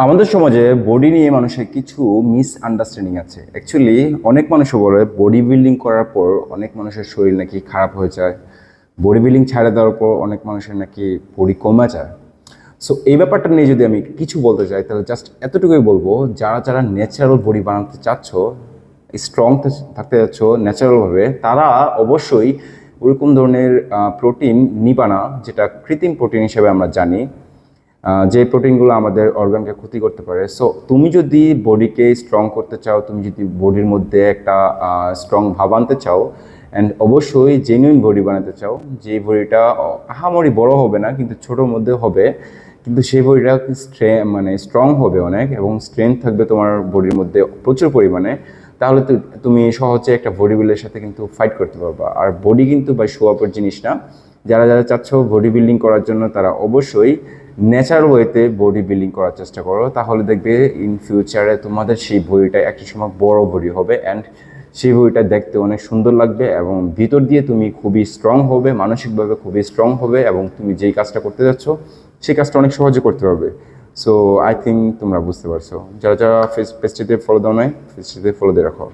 আমাদের সমাজে বডি নিয়ে মানুষের কিছু মিসআন্ডারস্ট্যান্ডিং আছে। অ্যাকচুয়ালি অনেক মানুষ বলে বডি বিল্ডিং করার পর অনেক মানুষের শরীর নাকি খারাপ হয়ে যায়, বডি বিল্ডিং ছেড়ে দেওয়ার পর অনেক মানুষের নাকি বডি কমে যায়। সো এই ব্যাপারটা নিয়ে যদি আমি কিছু বলতে চাই তাহলে জাস্ট এতটুকুই বলবো, যারা যারা ন্যাচারাল বডি বানাতে চাচ্ছ, স্ট্রং থাকতে যাচ্ছ ন্যাচারালভাবে, তারা অবশ্যই ওরকম ধরনের প্রোটিন নিবা না, যেটা কৃত্রিম প্রোটিন হিসেবে আমরা জানি, যে প্রোটিনগুলো আমাদের অর্গানকে ক্ষতি করতে পারে। সো তুমি যদি বডিকে স্ট্রং করতে চাও, তুমি যদি বডির মধ্যে একটা স্ট্রং ভাব আনতে চাও, অ্যান্ড অবশ্যই জেনুইন বডি বানাতে চাও, যে বডিটা আহামরি বড় হবে না কিন্তু ছোটোর মধ্যে হবে, কিন্তু সেই বডিটা মানে স্ট্রং হবে অনেক, এবং স্ট্রেংথ থাকবে তোমার বডির মধ্যে প্রচুর পরিমাণে, তাহলে তো তুমি সহজে একটা বডি বিল্ডের সাথে কিন্তু ফাইট করতে পারবা। আর বডি কিন্তু বা শো আপের জিনিস না। যারা যারা চাচ্ছ বডি বিল্ডিং করার জন্য, তারা অবশ্যই ন্যাচারাল ওয়েতে বডি বিল্ডিং করার চেষ্টা করো, তাহলে দেখবে ইন ফিউচারে তোমাদের সেই বডিটা একটা সময় বড় বডি হবে, অ্যান্ড সেই বডিটা দেখতে অনেক সুন্দর লাগবে, এবং ভিতর দিয়ে তুমি খুবই স্ট্রং হবে, মানসিকভাবে খুবই স্ট্রং হবে, এবং তুমি যেই কাজটা করতে যাচ্ছ সেই কাজটা অনেক সহজে করতে পারবে। সো আই থিঙ্ক তোমরা বুঝতে পারছো। যারা যারা পেজটিতে ফলো দাও নাই, পেজটিতে ফলো দিয়ে রাখো।